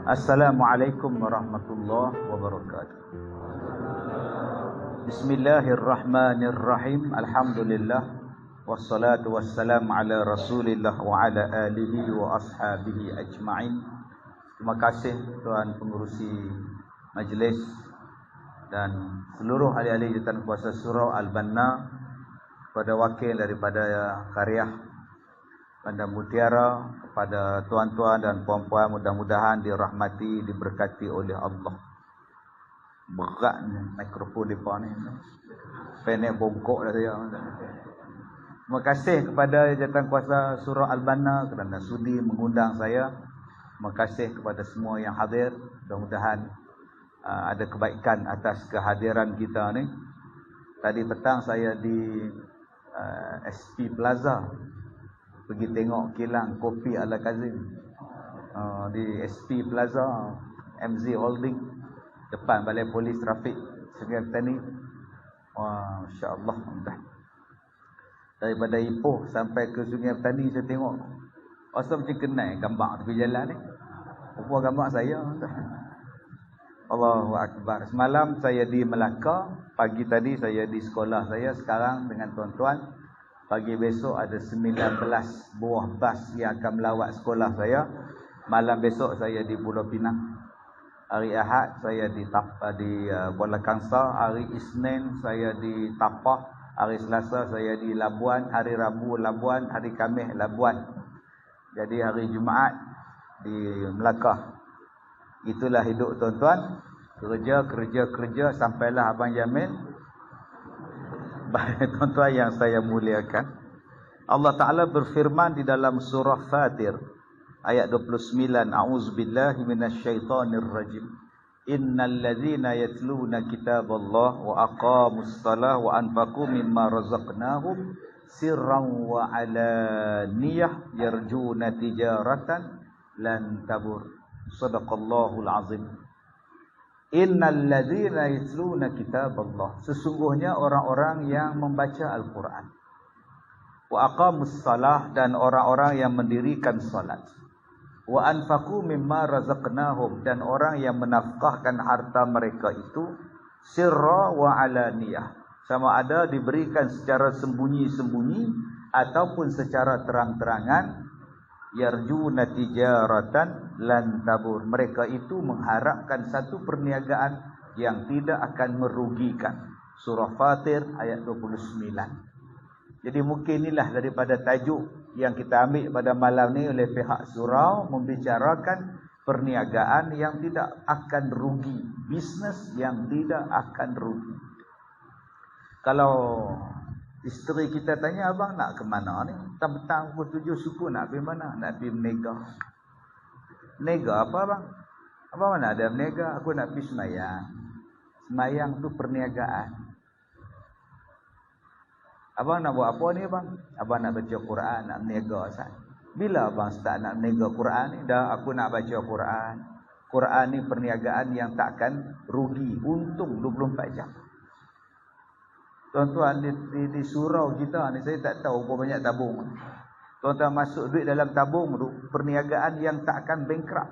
Assalamualaikum warahmatullahi wabarakatuh. Bismillahirrahmanirrahim. Alhamdulillah wassalatu wassalamu ala Rasulillah wa ala alihi wa ashabihi ajma'in. Terima kasih tuan pengurusi majlis dan seluruh ahli-ahli jawatan kuasa surau Al-Banna, kepada wakil daripada Qaryah Bandar Mutiara, kepada tuan-tuan dan puan-puan, mudah-mudahan dirahmati, diberkati oleh Allah. Berat ni mikrofon depan ni. Penek bongkok dah saya. Terima kasih kepada jawatan kuasa surau Al-Banna kerana sudi mengundang saya. Terima kasih kepada semua yang hadir. Mudah-mudahan ada kebaikan atas kehadiran kita ni. Tadi petang saya di SP Plaza pergi tengok kilang kopi Ala Kazim di SP Plaza MZ Holding depan Balai Polis Trafik Sungai Petani. Wah, insya-Allah mudah. Daripada Ipoh sampai ke Sungai Petani saya tengok rasa macam kenal gambar tepi jalan ni. Rupa gambar saya. Allahu Akbar. Semalam saya di Melaka, pagi tadi saya di sekolah saya, sekarang dengan tuan-tuan. Pagi besok ada 19 buah bas yang akan melawat sekolah saya. Malam besok saya di Pulau Pinang. Hari Ahad saya di Kuala Kangsar. Hari Isnin saya di Tapah. Hari Selasa saya di Labuan. Hari Rabu Labuan. Hari Khamis Labuan. Jadi hari Jumaat di Melaka. Itulah hidup tuan-tuan. Kerja sampailah Abang Jamil. Tuan-tuan yang saya muliakan, Allah Ta'ala berfirman di dalam surah Fatir ayat 29, A'udzubillahi minasyaitonir rajim. Innal ladzina yatluna kitaballah wa aqamus salah wa anfaqu mimma razaqnahum sirran wa alaniyah yarjuna tijaratan lan tabur. Shadaqallahul azim. Innal ladzina yatluna kitaballah, sesungguhnya orang-orang yang membaca Al-Quran, wa aqamus salah, dan orang-orang yang mendirikan salat, wa anfaqu mimma razaqnahum, dan orang yang menafkahkan harta mereka itu sirra wa alaniyah, sama ada diberikan secara sembunyi-sembunyi ataupun secara terang-terangan. Yarjuna tijaratan lan tabur, mereka itu mengharapkan satu perniagaan yang tidak akan merugikan. Surah Fatir ayat 29. Jadi mungkin inilah daripada tajuk yang kita ambil pada malam ni oleh pihak surau, membicarakan perniagaan yang tidak akan rugi, bisnes yang tidak akan rugi. Kalau isteri kita tanya, abang nak ke mana ni? Petang-petang pukul 7 suku nak pergi mana? Nak pergi menega. Menega apa abang? Abang mana ada menega? Aku nak pergi semayang. Semayang tu perniagaan. Abang nak buat apa ni abang? Abang nak baca Quran, nak menega Ustaz. Bila abang start nak menega Quran ni? Dah aku nak baca Quran. Quran ni perniagaan yang takkan rugi, untung 24 jam. Tuan-tuan di surau kita ni, saya tak tahu berapa banyak tabung. Tuan-tuan masuk duit dalam tabung tu, perniagaan yang tak akan bankrupt.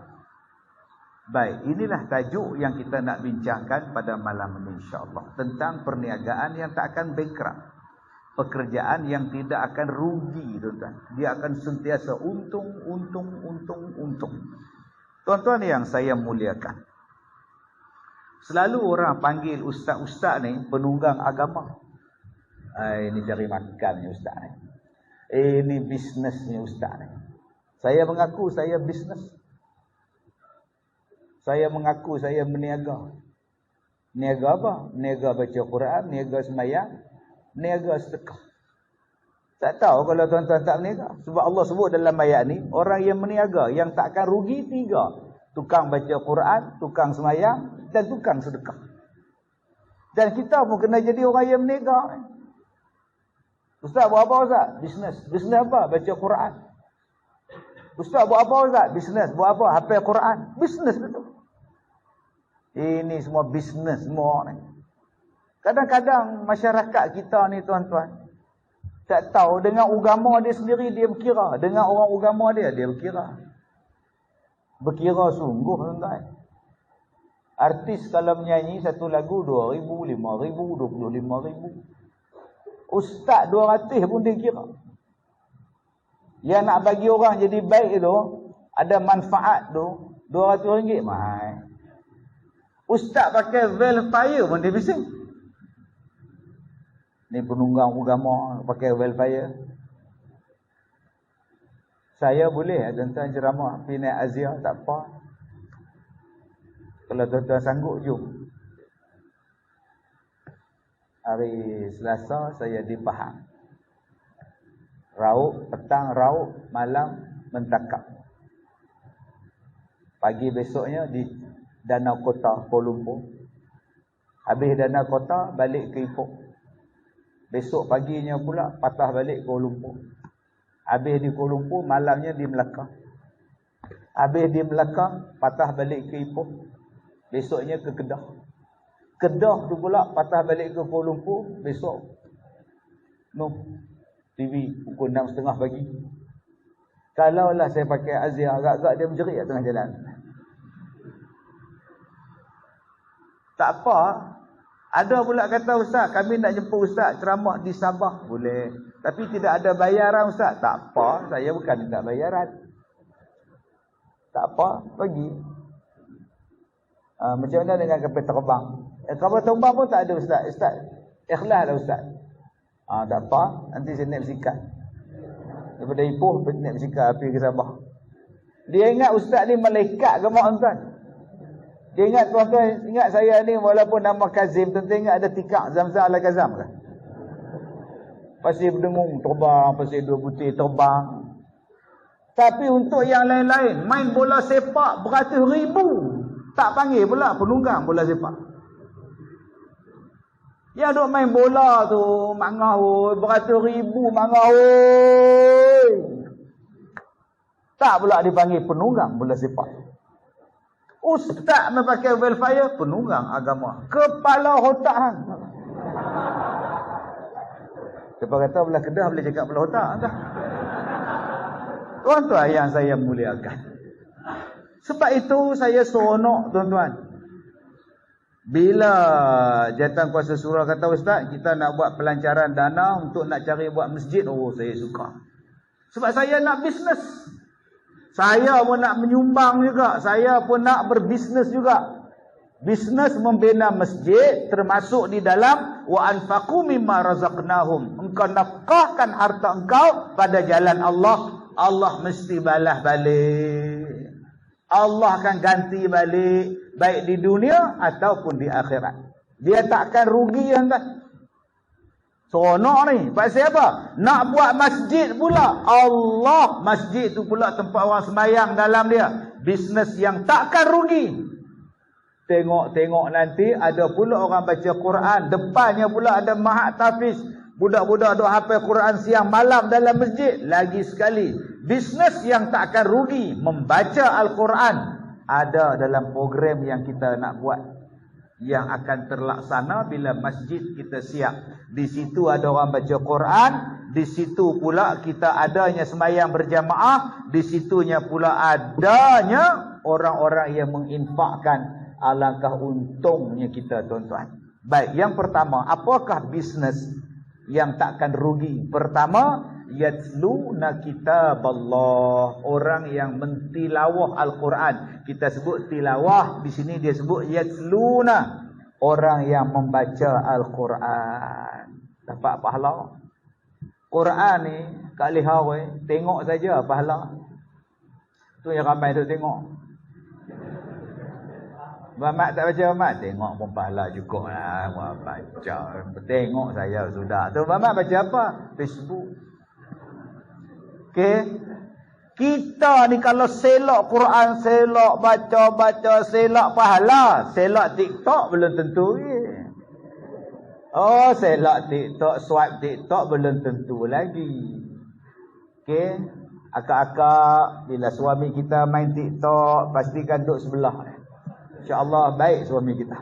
Baik, inilah tajuk yang kita nak bincangkan pada malam ini insya-Allah, tentang perniagaan yang tak akan bankrupt. Pekerjaan yang tidak akan rugi, tuan-tuan. Dia akan sentiasa untung. Tuan-tuan yang saya muliakan, selalu orang panggil ustaz-ustaz ni penunggang agama. Ini cari makan ni ustaz ni. Ini bisnes ni ustaz ni. Saya mengaku saya bisnes. Saya mengaku saya berniaga. Niaga apa? Niaga baca Quran, niaga sembahyang, niaga sedekah. Tak tahu kalau tuan-tuan tak berniaga. Sebab Allah sebut dalam ayat ni, orang yang berniaga yang tak akan rugi 3. Tukang baca Quran, tukang sembahyang dan tukang sedekah. Dan kita pun kena jadi orang yang berniaga. Ustaz buat apa ustaz? Bisnes. Bisnes apa? Baca Quran. Ustaz buat apa ustaz? Bisnes. Buat apa? Hafal Quran. Bisnes betul. Ini semua bisnes semua ni. Kadang-kadang masyarakat kita ni tuan-tuan, Tak tahu, dengan agama dia sendiri dia berkira. Dengan orang agama dia berkira. Berkira sungguh tuan-tuan. Artis kalau menyanyi satu lagu 2,000, 5,000, 25,000. Ustaz 200 pun dia kira. Yang nak bagi orang jadi baik tu, ada manfaat tu, RM200 mahal. Ustaz pakai velfire pun dia bising. Ni penunggang agama pakai velfire. Saya boleh tuan-tuan ceramah pergi naik Azia, tak apa. Kalau tuan-tuan sanggup, jom. Hari Selasa saya di Pahang. Rauk, petang rauk, malam mentakap. Pagi besoknya di Danau Kota Kuala Lumpur. Habis Danau Kota balik ke Ipoh. Besok paginya pula patah balik Kuala Lumpur. Habis di Kuala Lumpur, malamnya di Melaka. Habis di Melaka, patah balik ke Ipoh. Besoknya ke Kedah. Kedah tu pula patah balik ke Kuala Lumpur. Besok TV pukul 6.30 pagi. Kalaulah saya pakai Azia, agak-agak dia menjerit kat tengah jalan. Tak apa. Ada pula kata, Ustaz, kami nak jemput Ustaz ceramah di Sabah. Boleh. Tapi tidak ada bayaran Ustaz. Tak apa. Saya bukan minta bayaran. Tak apa. Pergi. Macam mana dengan kapal terbang? Kapal terbang pun tak ada Ustaz. Ustaz, ikhlas lah Ustaz. Tak apa. Nanti saya naik bersikat. Daripada Ipoh, naik bersikat api ke Sabah. Dia ingat Ustaz ni malaikat ke mak tuan? Dia ingat tuan-tuan, ingat saya ni walaupun nama Kazim, tuan-tuan ingat ada tikak Zamzam Al-Kazam ke? Pasir berdengung terbang, pasir dua putih terbang. Tapi untuk yang lain-lain, main bola sepak beratus ribu, tak panggil pula penunggang bola sepak. Yang duk main bola tu, mangah oi, beratus ribu mangah oi. Tak pula dipanggil penunggang bola sepak. Ustaz pakai welfare, penunggang agama. Kepala otak hang. Siapa kata belah Kedah boleh cakap belah otak entah. Tuan-tuan yang saya muliakan. Sebab itu saya seronok tuan-tuan. Bila Jawatankuasa Surau kata, Ustaz, kita nak buat pelancaran dana untuk nak cari buat masjid, oh saya suka. Sebab saya nak bisnes. Saya pun nak menyumbang juga. Saya pun nak berbisnes juga. Bisnes membina masjid termasuk di dalam wa anfaqu mimma razaqnahum. Engkau nafkahkan harta engkau pada jalan Allah, Allah mesti balas balik. Allah akan ganti balik baik di dunia ataupun di akhirat. Dia takkan rugi tuan. Seronok ni. Pasal apa? Nak buat masjid pula. Allah, masjid tu pula tempat orang sembahyang dalam dia. Bisnes yang takkan rugi. Tengok-tengok nanti ada pula orang baca Quran. Depannya pula ada mahat tafiz. Budak-budak duk hafal Quran siang malam dalam masjid. Lagi sekali, bisnes yang takkan rugi, membaca Al-Quran, ada dalam program yang kita nak buat, yang akan terlaksana bila masjid kita siap. Di situ ada orang baca Quran, di situ pula kita adanya sembahyang berjamaah, di situnya pula adanya orang-orang yang menginfakkan. Alangkah untungnya kita tuan-tuan. Baik, yang pertama, apakah bisnes yang takkan rugi? Pertama, yatluna kitaballah, orang yang mentilawah Al-Quran. Kita sebut tilawah, di sini dia sebut yatluna, orang yang membaca Al-Quran. Dapat pahala. Quran ni kat Lihawai, tengok saja pahala. Tu yang ramai tu tengok. Mamat tak baca Mamat, tengok pun pahala cukup lah. Baca, tengok saya sudah. Tu Mamat baca apa? Facebook. Okey. Kita ni kalau selok Quran, selok baca-baca, selok pahala. Selok TikTok belum tentu. Oh, selok TikTok, swipe TikTok belum tentu lagi. Okey. Akak-akak, bila suami kita main TikTok, pastikan duduk sebelah. InsyaAllah baik suami kita.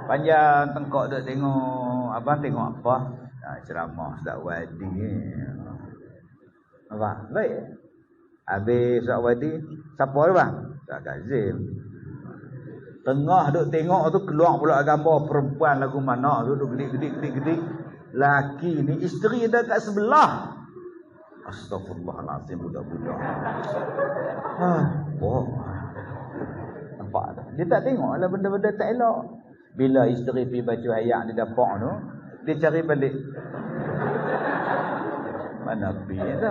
Panjang tengkok duk tengok. Abang tengok apa? ceramah Ustaz Wadi. Apa? Baik. Habis Ustaz Wadi, siapa tu bang? Ustaz Kazim. Tengah duk tengok tu keluar pula gambar perempuan lagu mana tu duk gedik. Laki ni isteri ada kat sebelah. Astagfirullahalazim, budak-budak. Nampak tak? Dia tak tengoklah benda-benda tak elok. Bila isteri pergi baca ayat di dapur tu, dia cari balik. Mana pergi tu?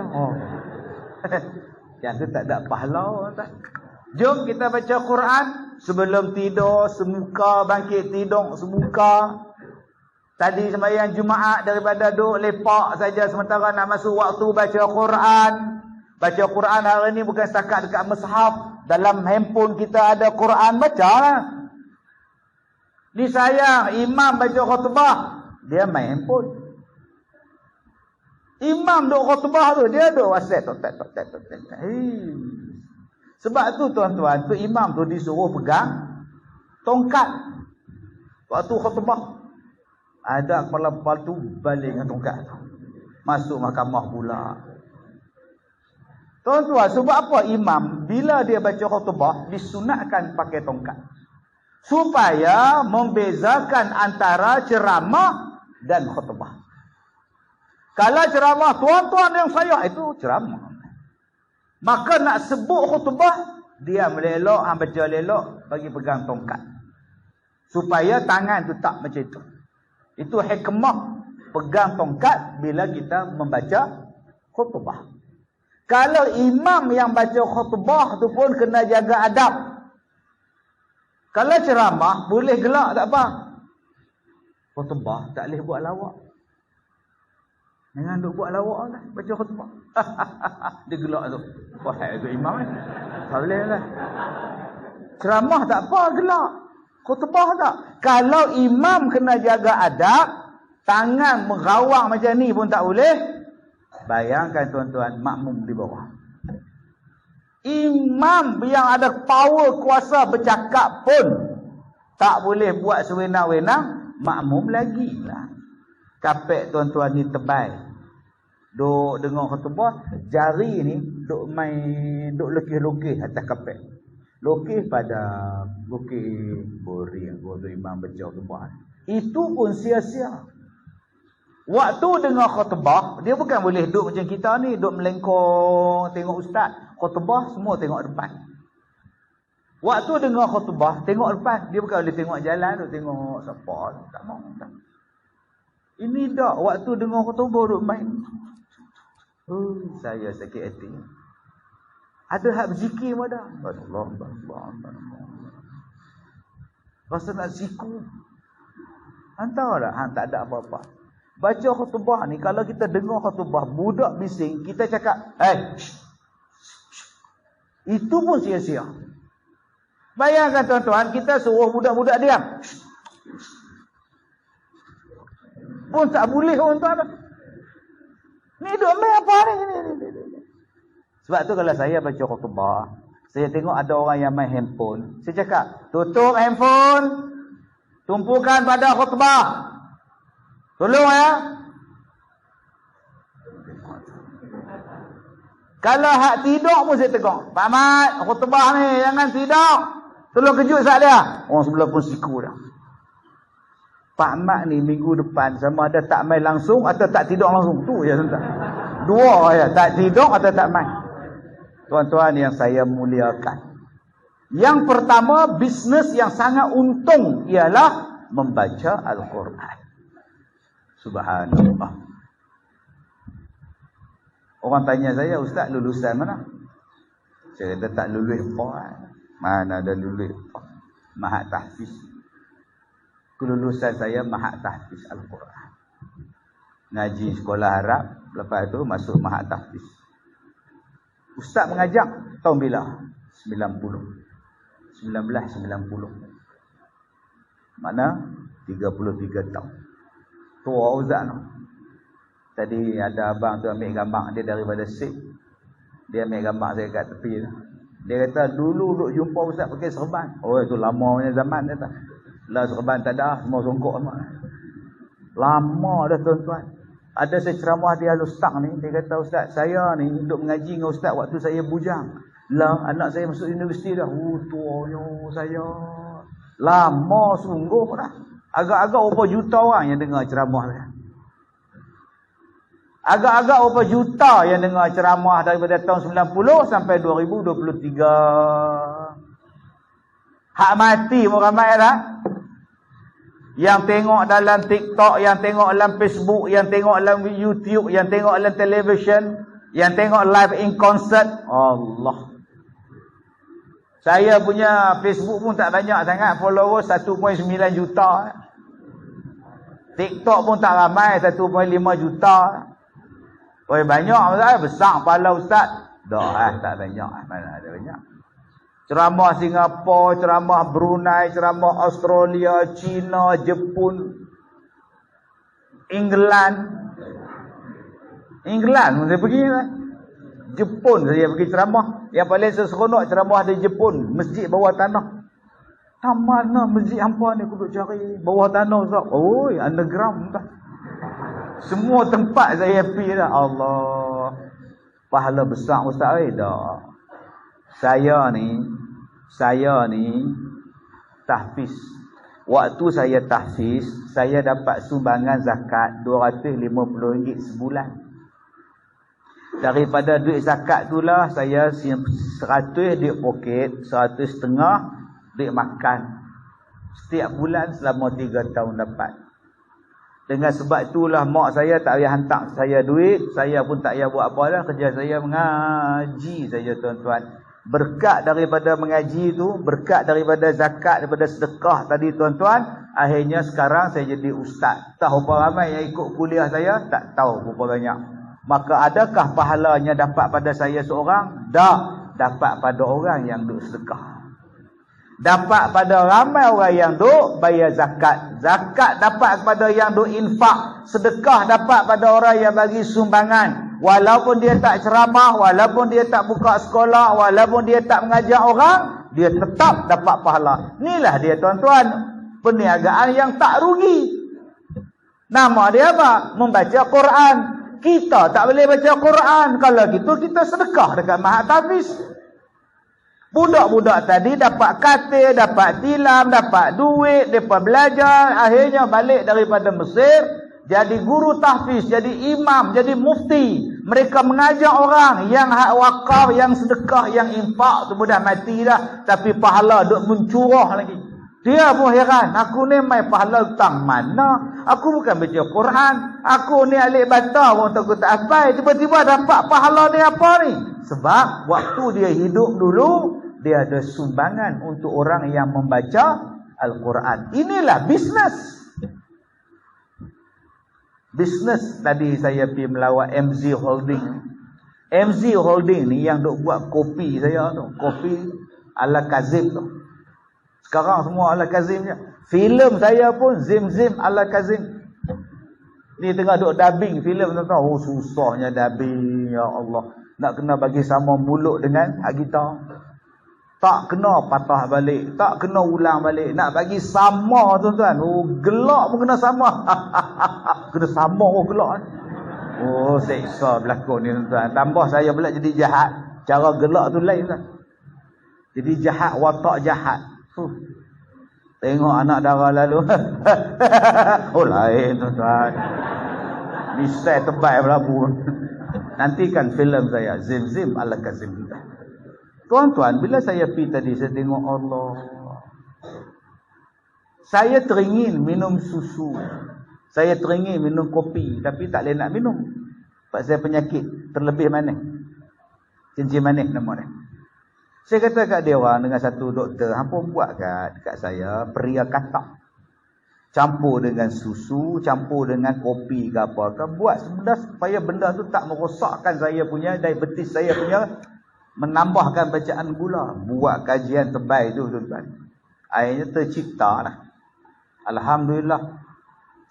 Yang tu tak ada pahala tak? Jom kita baca Quran sebelum tidur, semuka bangkit tidur semuka. Tadi sembahyang Jumaat daripada duduk lepak saja sementara nak masuk waktu baca Quran. Baca Quran hari ni bukan setakat dekat mushaf, dalam handphone kita ada Quran, bacalah. Ni sayang imam baca khutbah, dia main handphone. Imam duk khutbah tu dia duk WhatsApp tok. Sebab tu tuan-tuan, tu imam tu disuruh pegang tongkat waktu khutbah. Ada kepala-kepala tu balik dengan tongkat tu, masuk mahkamah pula. Tuan-tuan, sebab apa imam bila dia baca khutbah disunatkan pakai tongkat? Supaya membezakan antara ceramah dan khutbah. Kalau ceramah tuan-tuan yang saya itu ceramah. Maka nak sebut khutbah, dia melelok, baca lelok, bagi pegang tongkat. Supaya tangan tu tak macam itu. Itu hikmah pegang tongkat bila kita membaca khutbah. Kalau imam yang baca khutbah tu pun kena jaga adab. Kalau ceramah boleh gelak tak apa. Khutbah tak boleh buat lawak. Jangan duk buat lawak lah baca khutbah. Dia gelak tu. Wah, itu imam ni. Tak boleh lah. Ceramah tak apa gelak. Khutbah tak. Kalau imam kena jaga adab, tangan merawang macam ni pun tak boleh. Bayangkan tuan-tuan, makmum di bawah. Imam yang ada power kuasa bercakap pun tak boleh buat sewenang-wenang, makmum lagi lah. Kapek tuan-tuan ni tebal. Duk dengar khutbah, jari ni duk lukis-lukis atas kapek. Lukis pada lukis boring waktu imam baca khutbah. Itu pun sia-sia. Waktu dengar khutbah, dia bukan boleh duduk macam kita ni, duduk melengkong tengok ustaz. Khutbah semua tengok depan. Waktu dengar khutbah, tengok depan. Dia bukan boleh tengok jalan, duduk tengok siapa. Tak mau. Tak. Ini dah waktu dengar khutbah duduk main. Saya sakit hati. Ada hak berzikir pun ada. Allah. Rasa nak siku. Hantar tak? Tak ada apa-apa. Baca khutbah ni, kalau kita dengar khutbah budak bising, kita cakap, itu pun sia-sia. Bayangkan tuan-tuan, kita suruh budak-budak diam. Pun tak boleh tuan-tuan. Ni duk main apa ni? Sebab tu kalau saya baca khutbah, saya tengok ada orang yang main handphone, saya cakap, tutup handphone, tumpukan pada khutbah. Tolong ya. Kalau hak tidur pun saya tegur. Pak Mat, khutbah ni jangan tidur. Tolong kejut saat dia. Orang sebelah pun siku dah. Pak Mat ni minggu depan sama ada tak main langsung atau tak tidur langsung. Tu je tuan. Dua ya, tak tidur atau tak main. Tuan-tuan yang saya muliakan. Yang pertama, bisnes yang sangat untung ialah membaca Al-Quran. Subhanallah. Orang tanya saya, Ustaz lulusan mana? Saya kata tak lulus apa. Mana ada lulus apa? Mahat tahfiz. Kelulusan saya mahat tahfiz Al-Quran. Ngaji sekolah Arab, lepas tu masuk mahat tahfiz. Ustaz mengajak tahun bila? 1990. Mana? 33 tahun. Tua Ustaz tu. Tadi ada abang tu ambil gambar dia daripada Sik. Dia ambil gambar saya kat tepi tu. Dia kata dulu duk jumpa Ustaz pakai serban. Oh itu lama punya zaman dia kata. Lah serban tak ada, semua songkok semua. Lama dah tuan-tuan. Ada saya ceramah di Al-Ustaz ni, dia kata, "Ustaz, saya ni duduk mengaji dengan Ustaz waktu saya bujang. Lah, anak saya masuk universiti dah. Tuanya saya. Lama sungguh dah. Agak-agak berapa juta orang yang dengar ceramah saya. Agak-agak berapa juta yang dengar ceramah daripada tahun 90 sampai 2023. Hak mati pun ramai dah. Yang tengok dalam TikTok, yang tengok dalam Facebook, yang tengok dalam YouTube, yang tengok dalam television, yang tengok live in concert. Allah. Saya punya Facebook pun tak banyak sangat, followers 1.9 juta. TikTok pun tak ramai, 1.5 juta. Oh, banyak Ustaz, besar kepala Ustaz. Tak banyak, mana ada banyak. Ceramah Singapura, ceramah Brunei, ceramah Australia, China, Jepun, England saya pergi lah. Jepun saya pergi ceramah. Yang paling seronok ceramah di Jepun, masjid bawah tanah. Tak mana masjid hampa ni aku duk cari bawah tanah Ustaz. Oi, underground dah. Semua tempat saya pergi dah. Allah. Pahala besar Ustaz dah. Saya ni tahfiz. Waktu saya tahfiz, saya dapat sumbangan zakat RM250 sebulan. Daripada duit zakat itulah saya 100 duit poket, 100.5 duit makan. Setiap bulan selama 3 tahun dapat. Dengan sebab itulah mak saya tak payah hantar saya duit, saya pun tak payah buat apa dah, kerja saya mengaji saja tuan-tuan. Berkat daripada mengaji itu, berkat daripada zakat, daripada sedekah tadi tuan-tuan, akhirnya sekarang saya jadi ustaz. Tahu berapa ramai yang ikut kuliah saya? Tak tahu berapa banyak. Maka adakah pahalanya dapat pada saya seorang? Tak. Dapat pada orang yang duk sedekah. Dapat pada ramai orang yang duk bayar zakat. Zakat dapat kepada yang duk infak. Sedekah dapat pada orang yang bagi sumbangan. Walaupun dia tak ceramah, walaupun dia tak buka sekolah, walaupun dia tak mengajar orang, dia tetap dapat pahala. Inilah dia tuan-tuan, perniagaan yang tak rugi. Nama dia apa? Membaca Quran. Kita tak boleh baca Quran. Kalau gitu kita sedekah dekat Mahat Hafiz. Budak-budak tadi dapat katil, dapat tilam, dapat duit, mereka belajar, akhirnya balik daripada Mesir, jadi guru tahfiz, jadi imam, jadi mufti. Mereka mengajar orang yang hak wakaf, yang sedekah, yang infak tu mudah mati dah, tapi pahala duk mencurah lagi. Dia pun heran, aku ni mai pahala tang mana? Aku bukan baca Quran, aku ni alik bata pun aku tak hafal, tiba-tiba dapat pahala ni apa ni? Sebab waktu dia hidup dulu, dia ada sumbangan untuk orang yang membaca Al-Quran. Inilah bisnes. Bisnes tadi saya pergi melawat MZ Holding. MZ Holding ni yang duk buat kopi saya tu. Kopi ala Kazim tu. Sekarang semua ala Kazim je. Filem saya pun Zim ala Kazim. Ni tengah duk dubbing filem tu. Oh susahnya dubbing, ya Allah. Nak kena bagi sama mulut dengan hak kita. Tak kena patah balik, tak kena ulang balik. Nak bagi sama tuan-tuan. Oh, gelak pun kena sama. Kena sama pun gelak. Oh, seksa berlakon ni tuan-tuan. Tambah saya pula jadi jahat. Cara gelak tu lain tuan. Jadi jahat, watak jahat. Tengok anak dara lalu. Oh, lain tuan-tuan. Misai terbaik berlaku. Nantikan filem saya Zim ala Kazim. Tuan-tuan, bila saya pergi tadi, saya tengok Allah. Saya teringin minum susu. Saya teringin minum kopi. Tapi tak boleh nak minum. Sebab saya penyakit. Terlebih manis. Cincin manis nama dia. Saya kata kat dia orang dengan satu doktor, hampa buat kat saya peria katak. Campur dengan susu, campur dengan kopi ke apa. Buat sebenarnya supaya benda tu tak merosakkan saya punya diabetes, saya punya menambahkan bacaan gula. Buat kajian terbaik tu tuan-tuan. Akhirnya tercipta dah. Alhamdulillah.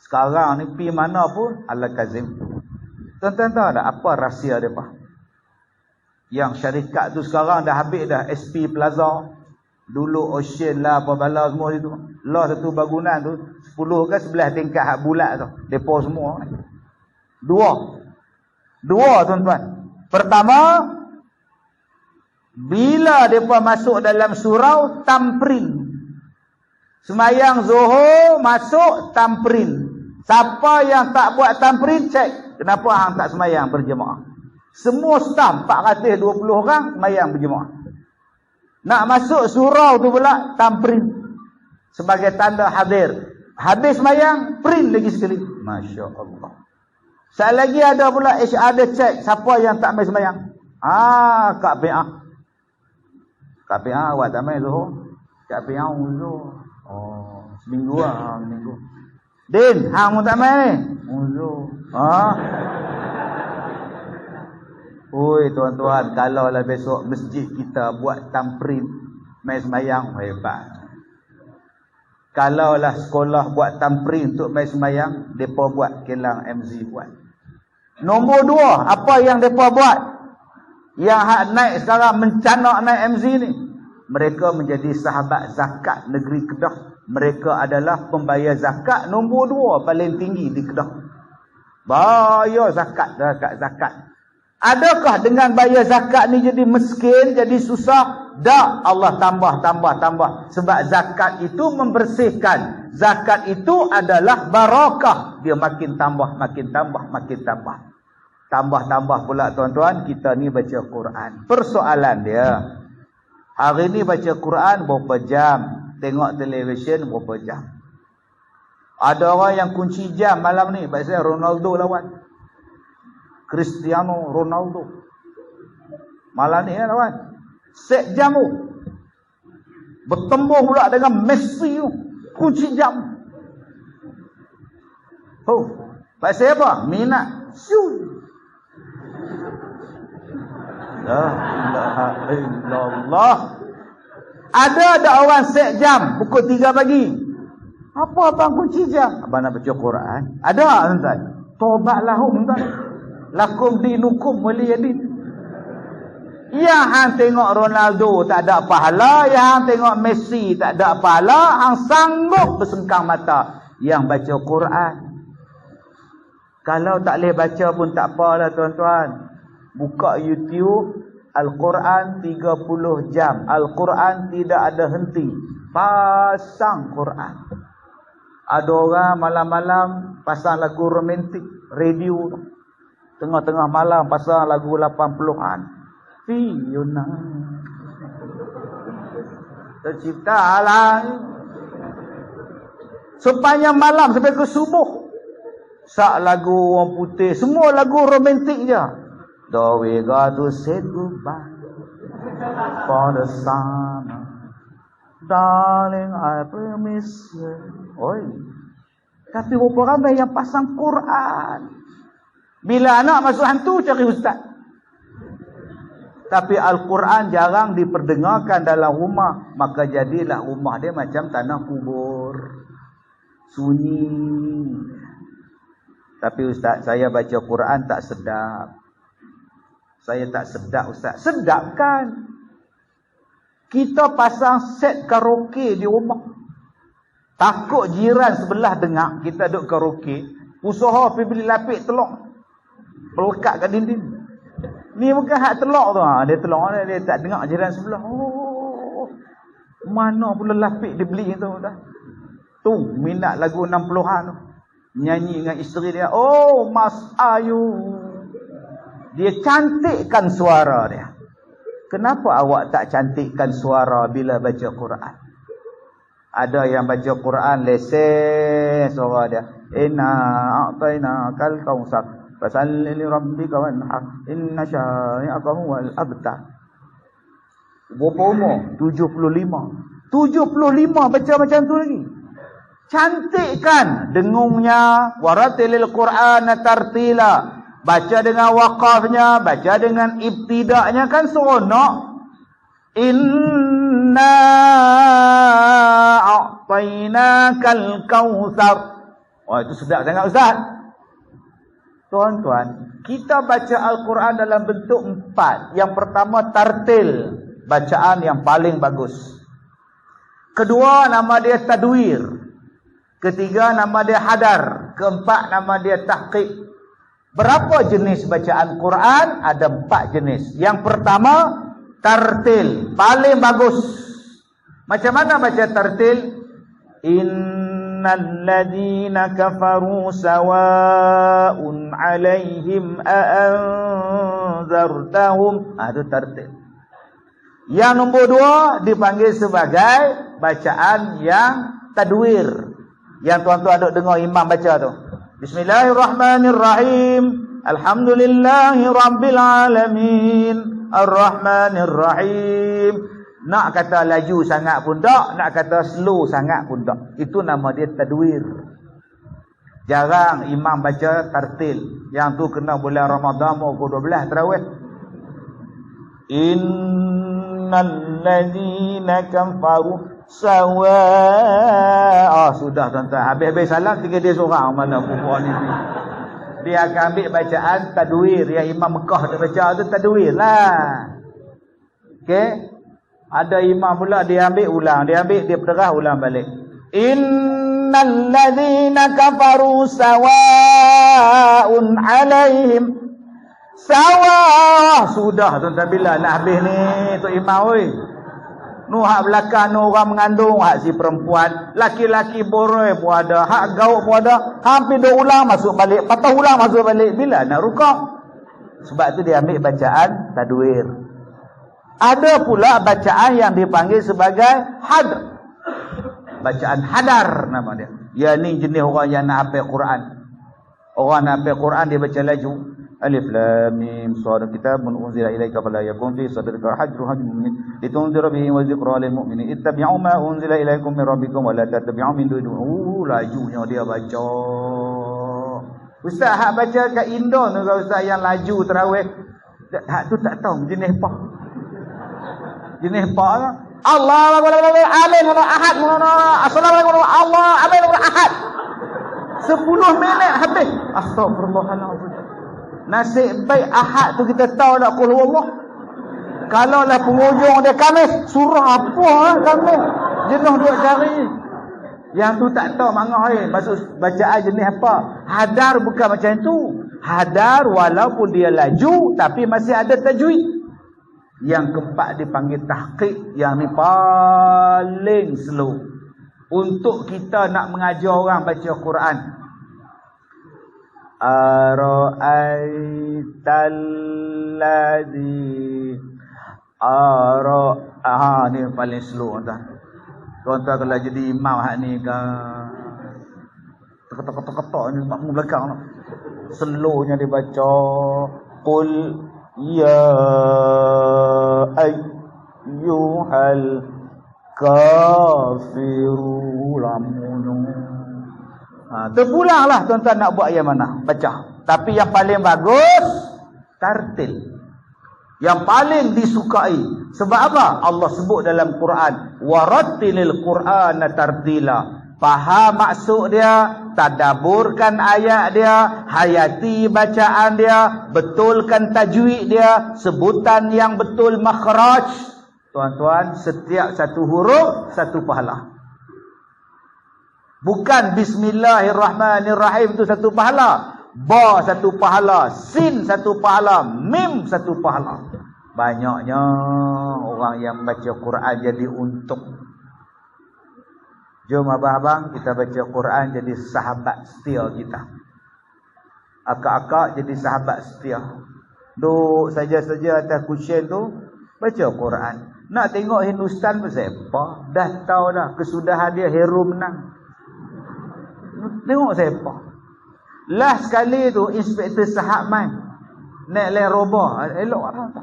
Sekarang ni pergi mana pun ala Kazim. Tuan-tuan tahu tak apa rahsia dia pak? Yang syarikat tu sekarang dah habis dah. SP Plaza. Dulu Ocean lah apa bala semua itu. Lah satu bangunan tu 10 ke 11 tingkat hak bulat tu. Depo semua. Dua tuan-tuan. Pertama, bila mereka masuk dalam surau, tamprin. Semayang Zuhur masuk tamprin. Siapa yang tak buat tamprin, cek. Kenapa hang tak semayang berjemaah? Semua staf 420 orang semayang berjemaah. Nak masuk surau tu pula tamprin. Sebagai tanda hadir. Habis semayang, print lagi sekali. Masya Allah. Sekali lagi ada pula ada cek. Siapa yang tak main semayang? Kak Pi'ah. Kak Pi'ah awak tak main Zuhur? Kak Pi'ah Zuhur. Seminggu lah. Seminggu. Din, hang pun tak main ni? Zuhur. Oi tuan-tuan, kalau lah besok masjid kita buat tamprin main semayang, hebat. Kalau lah sekolah buat tamprin untuk main semayang, mereka buat, Kelang MZ buat. Nombor 2, apa yang mereka buat? Yang hak naik sekarang, mencanak naik MZ ni. Mereka menjadi sahabat zakat negeri Kedah. Mereka adalah pembayar zakat nombor 2 paling tinggi di Kedah. Bayar zakat. Adakah dengan bayar zakat ni jadi miskin, jadi susah? Tak, Allah tambah. Sebab zakat itu membersihkan. Zakat itu adalah barakah. Dia makin tambah. Tambah pula tuan-tuan, kita ni baca Quran. Persoalan dia, hari ni baca Quran berapa jam? Tengok televisyen berapa jam? Ada orang yang kunci jam malam ni. Pasal Ronaldo lawan Cristiano Ronaldo malam ni lawan. Set jam tu bertembung pula dengan Messi tu. Kunci jam. Pasal apa? Minat. La ilaha illallah. Ada orang set jam pukul 3 pagi. Apa abang kunci jam? Abang nak baca Quran. Ada tuan. Tobatlah tuan. Lakum dinukum waliyadin. Yang hang tengok Ronaldo tak ada pahala, yang hang tengok Messi tak ada pahala, hang sanggup bersengkang mata yang baca Quran. Kalau tak boleh baca pun tak apalah tuan-tuan. Buka YouTube, Al-Quran 30 jam. Al-Quran tidak ada henti. Pasang Quran. Ada orang malam-malam pasang lagu romantik, radio. Tengah-tengah malam pasang lagu 80-an. Fiona terciptalah. Sepanjang malam sampai ke subuh. Sak lagu orang putih, semua lagu romantik je. Do we got to say goodbye for the summer, darling, I promise you. Oi. Tapi berapa ramai yang pasang Quran. Bila anak masuk hantu cari ustaz. Tapi Al-Quran jarang diperdengarkan dalam rumah. Maka jadilah rumah dia macam tanah kubur. Sunyi. Tapi ustaz, saya baca Quran tak sedap. Saya tak sedap ustaz. Sedap kan? Kita pasang set karaoke di rumah. Takut jiran sebelah dengar kita duduk karaoke. Usaha pergi beli lapik telur. Pelekat kat dinding. Ni bukan hak telur tu. Dia telur dia tak dengar jiran sebelah. Mana pula lapik dia beli tu dah. Tu minat lagu 60-an tu. Nyanyi dengan isteri dia. Oh Mas Ayu. Dia cantikkan suara dia. Kenapa awak tak cantikkan suara bila baca Quran? Ada yang baca Quran lesen suara dia. Inna a'tayna kal kautsar fasalli li rabbika wanhar inna syani'aka huwal abtar. Berapa umur? 75. 75 baca macam tu lagi. Cantikkan dengungnya, waratilil Qur'ana tartila. Baca dengan waqafnya, baca dengan ibtidaknya, kan seronok. Inna a'tainakal kautsar. Oh, itu sedap sangat ustaz. Tuan-tuan, kita baca Al-Quran dalam bentuk 4. Yang pertama tartil, bacaan yang paling bagus. Kedua nama dia tadwir. Ketiga nama dia hadar. Keempat nama dia tahqiq. Berapa jenis bacaan Quran? Ada 4 jenis. Yang pertama, tartil, paling bagus. Macam mana baca tartil? Innal ladzina kafaru sawa'un 'alaihim a'anzartahum. Itu tartil. Yang nombor 2 dipanggil sebagai bacaan yang tadwir. Yang tuan-tuan duk dengar imam baca tu. Bismillahirrahmanirrahim. Alhamdulillahi rabbil alamin. Ar-Rahmanir-Rahim. Nak kata laju sangat pun tak, nak kata slow sangat pun tak. Itu nama dia tadwir. Jarang imam baca tartil. Yang tu kena bulan Ramadan pukul 12 tarawih. Innal ladzina kafaru sawa. Sudah tuan-tuan. Habis-habis salam tinggal dia seorang mana perempuan ni. Dia akan ambil bacaan tadwir. Yang Imam Mekah dia baca tu tadwir lah. Okey. Ada imam pula dia ambil ulang. Dia ambil, dia pederah ulang balik. Innal ladzina kafaru sawa'un 'alaihim. Sawa. Sudah tuan-tuan, bila nak habis ni Tok Imam oi. Nu hak belakang nu orang mengandung, hak si perempuan, laki-laki boroi pun ada, hak gauk pun ada. Hampir 2 ulang masuk balik, patah ulang masuk balik. Bila nak rukuk? Sebab tu dia ambil bacaan tadwir. Ada pula bacaan yang dipanggil sebagai had. Bacaan hadar nama dia. Ya ni jenis orang yang nak hafal Quran. Orang nak hafal Quran dia baca laju. Alif lam mim shad kitabun unzila ilaika fala yakun fi sadrika harajun min litunzira bihi wa zikra lil mu'minin ittabi'u ma unzila ilaikum min rabbikum wa la tattabi'u min dunihi. Lajunya dia baca. Ustaz hak baca kat Indo tu ustaz yang laju tarawih. Hak tu tak tahu jenis apa. Jenis apa lah. Allah amin ahad assalamualaikum Allah amin ahad. 10 minit habis. Astagfirullahalazim. Nasib baik ahad tu kita tahu tak qul huwallah. Kalau lah penghujung dia Khamis, surah apa Khamis? Jenuh duk cari. Yang tu tak tahu makna maksud bacaan jenis apa. Hadar bukan macam tu. Hadar walaupun dia laju tapi masih ada tajwid. Yang keempat dipanggil tahqiq. Yang ni paling slow. Untuk kita nak mengajar orang baca Quran. Ara'aital ladzi ni paling slow tuan-tuan kalau jadi imam hak ni kan ketok-ketok ni makmum belakang lah. Slownya dibaca qul ya ayyuhal kafirun lamun. Terpulanglah tuan-tuan nak buat yang mana baca. Tapi yang paling bagus tartil. Yang paling disukai. Sebab apa? Allah sebut dalam Quran, warattilil Qur'ana tartila. Faham maksud dia, tadabburkan ayat dia, hayati bacaan dia, betulkan tajwid dia, sebutan yang betul makhraj. Tuan-tuan, setiap satu huruf satu pahala. Bukan bismillahirrahmanirrahim itu satu pahala. Ba satu pahala. Sin satu pahala. Mim satu pahala. Banyaknya orang yang baca Quran jadi untung. Jom abang-abang kita baca Quran jadi sahabat setia kita. Akak-akak jadi sahabat setia. Duk saja-saja atas kusyen tu baca Quran. Nak tengok Hindustan pun siapa? Dah tahu dah kesudahan dia hero menang. Tengok siapa. Last sekali tu Inspektor Sahab main naik Land Rover. Elok lah tak.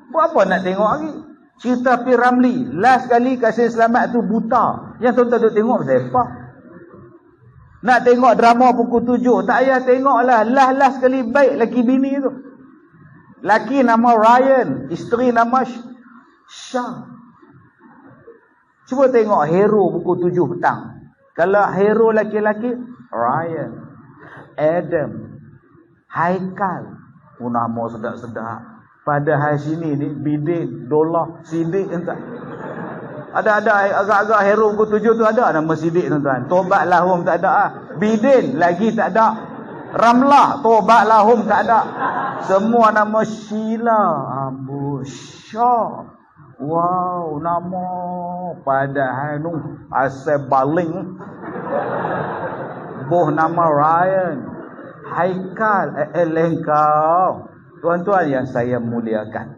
Buat apa nak tengok lagi? Cerita P. Ramli. Last sekali Kasih Selamat tu buta. Yang tuan-tuan duk tengok siapa? Nak tengok drama pukul 7. Tak payah tengok lah. Last sekali baik laki bini tu. Laki nama Ryan. Isteri nama Shah. Cuba tengok hero pukul 7 petang. Kalau hero laki-laki, Ryan, Adam, Haikal. Nama sedap-sedap. Padahal sini ni, Bidin, Dolah, Sidik entah. Ada agak-agak hero pukul 7 tu ada nama Sidik tuan-tuan. Tobat lahum tak ada. Bidin lagi tak ada. Ramlah, tobat lahum tak ada. Semua nama Sheila, Abu Syah. Wow, nama padahal nu asal baling. Boh nama Ryan, Haikal, Elengkau. Tuan-tuan yang saya muliakan.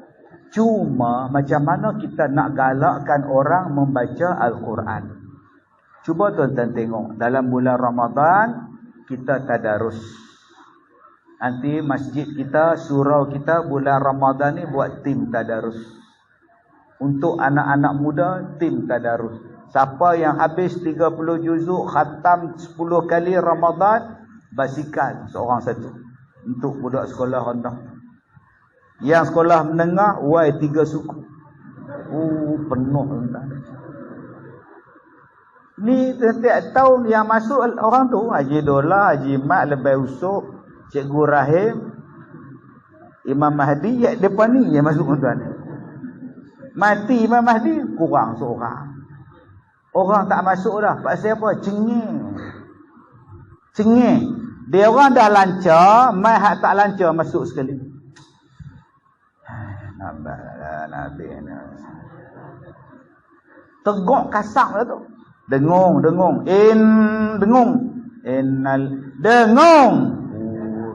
Cuma macam mana kita nak galakkan orang membaca Al-Quran? Cuba tuan-tuan tengok dalam bulan Ramadan kita tadarus. Nanti masjid kita, surau kita bulan Ramadan ni buat tim tadarus. Untuk anak-anak muda, tim tadarus. Siapa yang habis 30 juzuk, khatam 10 kali Ramadan, basikal seorang satu. Untuk budak sekolah rendah. Yang sekolah menengah, Y 3 suku. Penuh tuan. Ni setiap tahun yang masuk orang tu, Haji Dola, Haji Mat, Lebay Usuk, Cikgu Rahim, Imam Mahdi, ya depan ni yang masuk tuan. Mati Imam Mahdi, kurang seorang. Orang tak masuk dah. Pasal apa? Cengeng. Dia orang dah lancar, mai hak tak lancar masuk sekali. Nampaklah Nabi ni. Tegok kasar lah tu. Dengung. Dengung.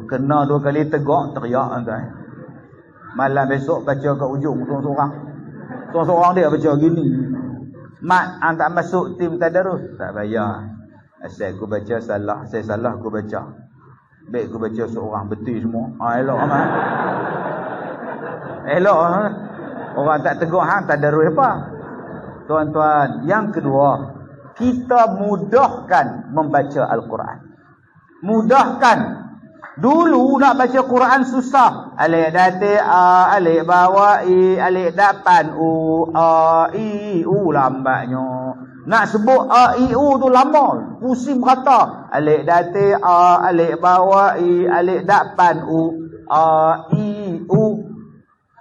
Kena 2 kali tegak, teriak tuan. Malam besok baca kat ujung seorang dia baca gini. Mat, tak masuk tim tadarus, tak bayar. Asal aku baca salah, saya salah aku baca. Baik aku baca seorang betul semua. Elok amat. Elok. Orang tak tegur hang tadarus apa? Tuan-tuan, yang kedua, kita mudahkan membaca Al-Quran. Mudahkan. Dulu nak baca Quran susah. Alif dati a, alif bawah i, alif dapan u, a i u lambatnya. Nak sebut a i u tu lama, pusing berkata. Alif dati a, alif bawah i, alif dapan u, a i u.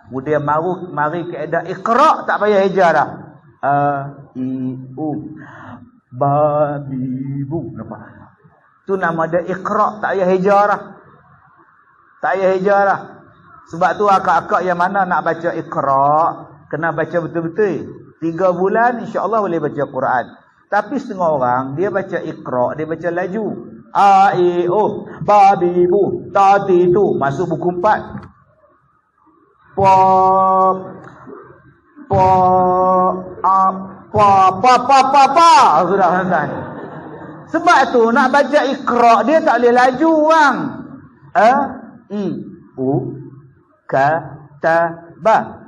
Kemudian mari kaedah Iqra, tak payah hijau dah. A i u babi bu. Nampak? Tu nama dia Iqra, tak payah hijau dah. Tak payah hijau dah. Sebab tu akak-akak yang mana nak baca Iqra, kena baca betul-betul. 3 bulan insya-Allah boleh baca Quran. Tapi setengah orang dia baca Iqra, dia baca laju. A i u babi bu ta ti tu, masuk buku 4. Sudah santai. Sebab tu nak baca Iqra dia tak boleh laju bang. I u ka ta ba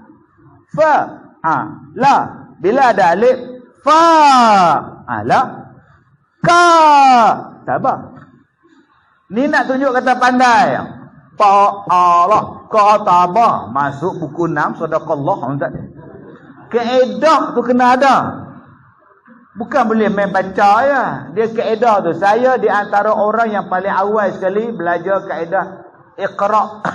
fa la, bila ada alif fa la ka ta ba. Ni nak tunjuk kata pandai. Pa Allah ka ta ba, masuk buku 6 sadaqallah. Kaedah tu kena ada. Bukan boleh main baca ya. Dia kaedah tu. Saya di antara orang yang paling awal sekali belajar kaedah Iqra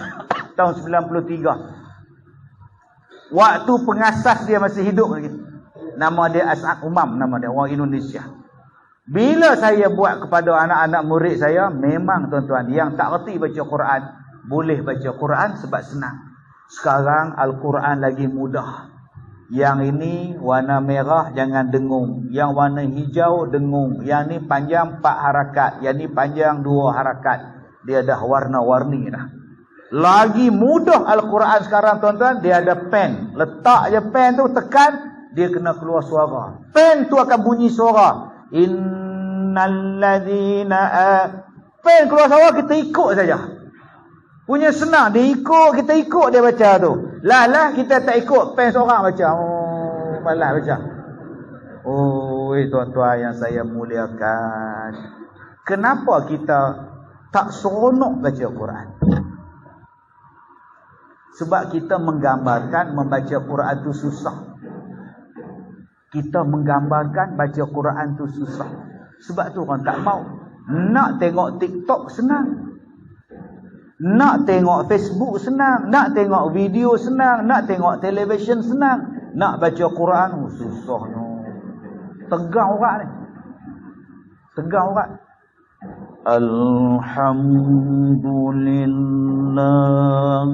tahun 93. Waktu pengasas dia masih hidup lagi. Nama dia As'ad Umam, nama dia orang Indonesia. Bila saya buat kepada anak-anak murid saya, memang tuan-tuan yang tak reti baca Quran boleh baca Quran sebab senang. Sekarang Al-Quran lagi mudah. Yang ini warna merah jangan dengung, yang warna hijau dengung, yang ni panjang 4 harakat, yang ni panjang 2 harakat. Dia dah warna-warni dah. Lagi mudah Al-Quran sekarang tuan-tuan. Dia ada pen. Letak je pen tu, tekan, dia kena keluar suara. Pen tu akan bunyi suara. Innalladzina pen keluar suara, kita ikut saja. Punya senang, dia ikut, kita ikut dia baca tu. Lah kita tak ikut, pen seorang baca. Malas baca. Tuan-tuan yang saya muliakan, kenapa kita tak seronok baca Quran? Sebab kita menggambarkan membaca Quran tu susah. Kita menggambarkan baca Quran tu susah. Sebab tu orang tak mau. Nak tengok TikTok senang. Nak tengok Facebook senang. Nak tengok video senang. Nak tengok televisyen senang. Nak baca Quran susahnya. Tegang orang ni. Tegang orang. Alhamdulillah.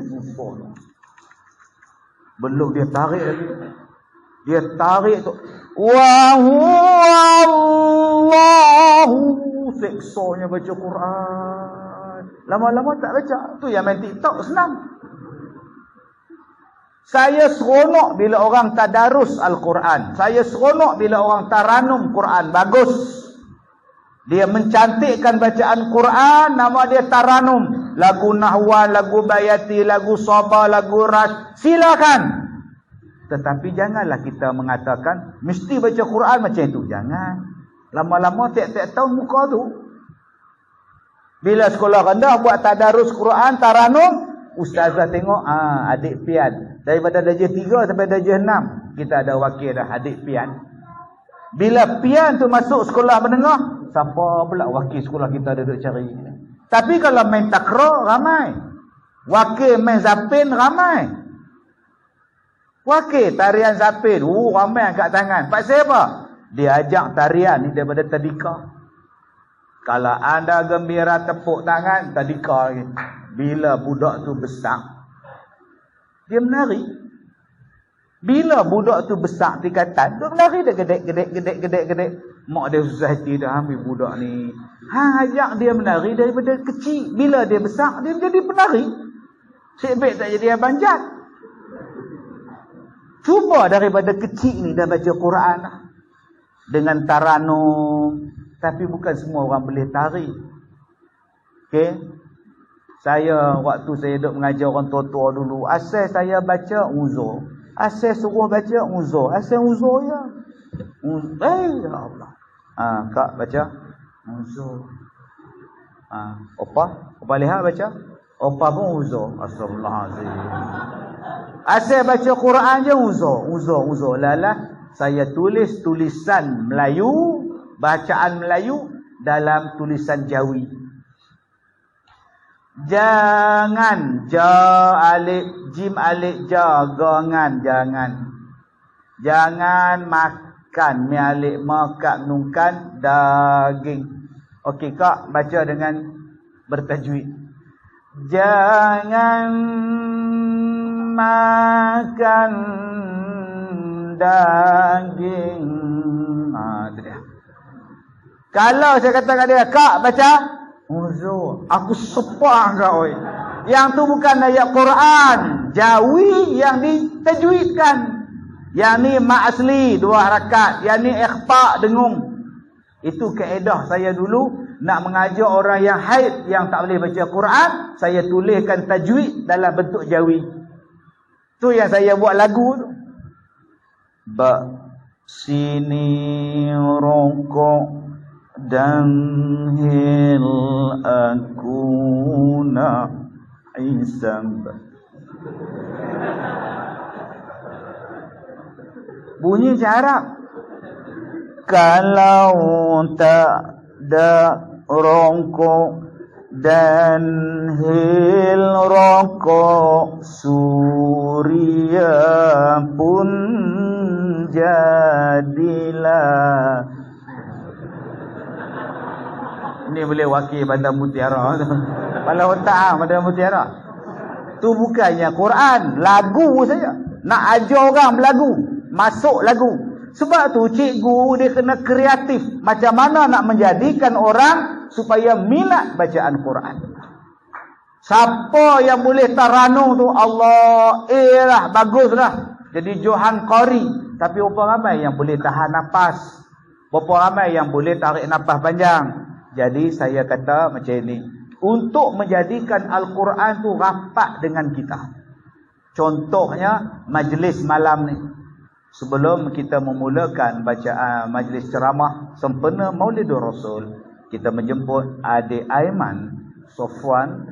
Susah. Belum dia tarik lagi. Dia tarik tu. Wa huwallahu. Seksanya baca Quran. Lama-lama tak baca. Tu yang main TikTok senang. Saya seronok bila orang tadarus Al-Quran. Saya seronok bila orang taranum Quran. Bagus. Dia mencantikkan bacaan Quran. Nama dia taranum. Lagu Nahwan, lagu Bayati, lagu Sabah, lagu Rash. Silakan. Tetapi janganlah kita mengatakan mesti baca Quran macam itu. Jangan. Lama-lama tiap-tiap tahun muka tu. Bila sekolah rendah buat tadarus Quran, taranum. Ustazah tengok, adik pian. Daripada darjah 3 sampai darjah 6. Kita ada wakil dah, adik pian. Bila pian tu masuk sekolah menengah, siapa pula wakil sekolah kita duduk cari. Tapi kalau main takraw, ramai. Wakil main zapin, ramai. Wakil tarian zapin, ramai angkat tangan. Pasal apa? Dia ajak tarian ni daripada tadika. Kalau anda gembira tepuk tangan, tadika lagi. Bila budak tu besar, dia menari. Bila budak tu besar tingkatan, dia menari dia gedek. Mak dia susah hati dah ambil budak ni. Ajak dia menari daripada kecil. Bila dia besar, dia menjadi penari. Sebab tak jadi abang jat. Cuba daripada kecil ni dah baca Quran dengan taranum. Tapi bukan semua orang boleh tarik. Okey. Waktu saya duduk mengajar orang tua-tua dulu, asal saya baca uzur. Asal suruh baca uzur. Asal uzur ya. Ya Allah. Kak baca uzur. Opa lihat baca. Opa pun uzur. Astagfirullahalazim. Asal baca Quran je uzur. Lalah saya tulis tulisan Melayu, bacaan Melayu dalam tulisan Jawi. Jangan, jim alif ja, jangan makan mi alif makak nungkan daging. Okey kak, baca dengan bertajwid. Jangan makan daging. Itu dia. Kalau saya kata kat dia, kak baca uzur, aku sepah kau. Yang tu bukan ayat Quran, Jawi yang ditajwidkan. Yang ni mak asli 2 harakat, yang ni ikhfa dengung. Itu kaedah saya dulu nak mengajar orang yang haid yang tak boleh baca Quran, saya tuliskan tajwid dalam bentuk Jawi. Tu yang saya buat lagu tu. Sini rokok dan hil aku nak isam. Bunyi macam Arab. Kalau tak ada rokok dan hil rokok, Suria pun jadilah. Ini boleh wakil Bandar Mutiara. Kepala otak Bandar Mutiara. Tu bukannya Quran, lagu saja. Nak ajar orang berlagu, masuk lagu. Sebab tu cikgu dia kena kreatif. Macam mana nak menjadikan orang supaya minat bacaan Quran. Siapa yang boleh taranum tu, Allah, lah, baguslah. Jadi Johan Qori. Tapi berapa ramai yang boleh tahan nafas? Berapa ramai yang boleh tarik nafas panjang? Jadi saya kata macam ini, untuk menjadikan Al-Quran tu rapat dengan kita. Contohnya majlis malam ni. Sebelum kita memulakan bacaan majlis ceramah sempena Maulidur Rasul, kita menjemput adik Aiman, Sofwan,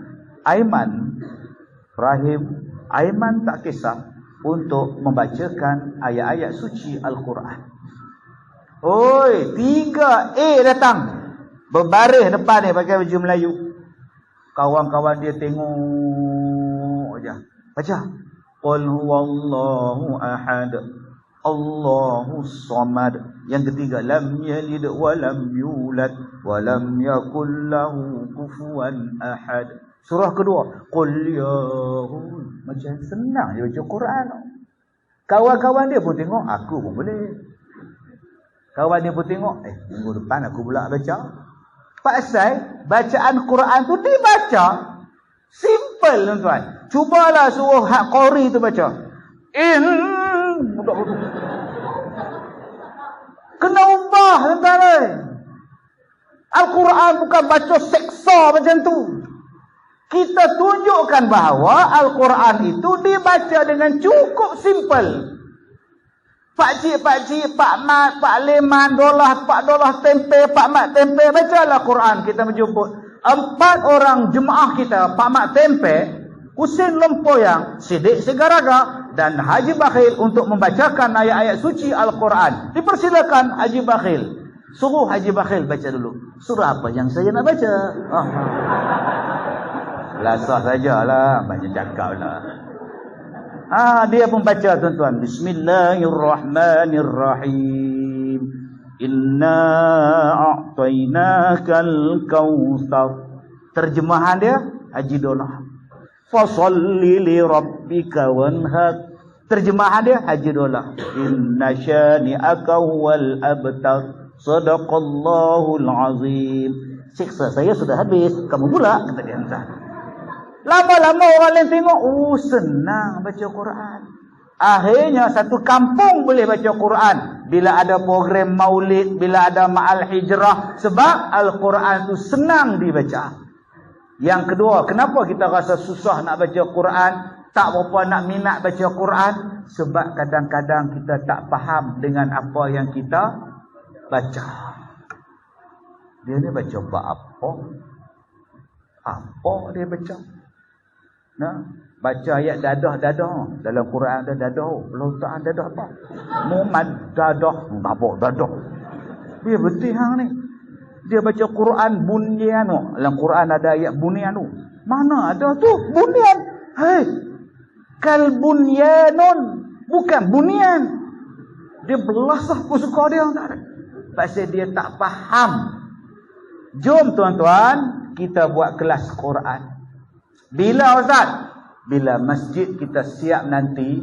Aiman, Rahim, Aiman tak kisah untuk membacakan ayat-ayat suci Al-Quran. Oi, 3A datang. Berbaris depan ni pakai baju Melayu. Kawan-kawan dia tengok aja. Baca. Qul huwallahu ahad, Allahus samad. Yang ketiga, lam yalid wa lam yulad wa lam yakul lahu kufuwan ahad. Surah kedua, qul ya macam senang dia baca Quran. Kawan-kawan dia pun tengok, aku pun boleh. Kawan dia pun tengok, minggu depan aku pula baca. Pasal bacaan Quran tu dibaca simple tuan-tuan. Cubalah suruh hak qori tu baca. Budak-budak. Kena ubah tuan-tuan. Al-Quran bukan baca seksa macam tu. Kita tunjukkan bahawa Al-Quran itu dibaca dengan cukup simple. Pakcik, Pak Mat, Pak Leman, Pak Dolah tempe, Pak Mat tempe, bacalah Quran. Kita menjemput 4 orang jemaah kita, Pak Mat tempe, Husin Lempoyang, Sidik Segaraga dan Haji Bakhil untuk membacakan ayat-ayat suci Al-Quran. Dipersilakan Haji Bakhil. Suruh Haji Bakhil baca dulu. Surah apa yang saya nak baca? Lasah sajalah, banyak cakap lah. Dia pun baca tuan-tuan. Bismillahirrahmanirrahim. Inna a'tainakal kautsar. Terjemahan dia Haji Dolah. Fasalli li rabbika wanhar. Terjemahan dia Haji Dolah. Inna syani'aka wal abtar. Sadaqallahul azim. Siksa saya sudah habis, kamu pula, kata dia. Lama-lama orang lain tengok, senang baca Quran. Akhirnya satu kampung boleh baca Quran bila ada program maulid, bila ada ma'al hijrah, sebab Al-Quran itu senang dibaca. Yang kedua, kenapa kita rasa susah nak baca Quran, tak berapa nak minat baca Quran? Sebab kadang-kadang kita tak faham dengan apa yang kita baca. Dia ni baca bab apa? Apa dia baca? Baca ayat dadah-dadah. Dalam Quran ada dadah. Letak dadah apa? Muhammad dadah. Apa dadah? Dia betul hang ni. Dia baca Quran bunyanu. Dalam Quran ada ayat bunyanu. Mana ada tu? Bunyan. Hei. Kal bunyanun. Bukan bunyan. Dia belasah aku suka dia. Pasal dia tak faham. Jom tuan-tuan, kita buat kelas Quran. Bila Ustaz? Bila masjid kita siap nanti,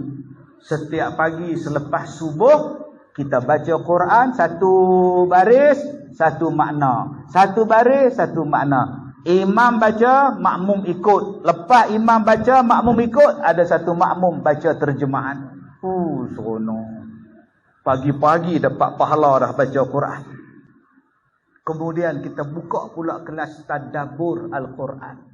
setiap pagi selepas subuh, kita baca Quran, satu baris, satu makna. Satu baris, satu makna. Imam baca, makmum ikut. Lepas imam baca, makmum ikut, ada satu makmum baca terjemahan. Seronok. Pagi-pagi dapat pahala dah baca Quran. Kemudian kita buka pula kelas tadabbur Al-Quran.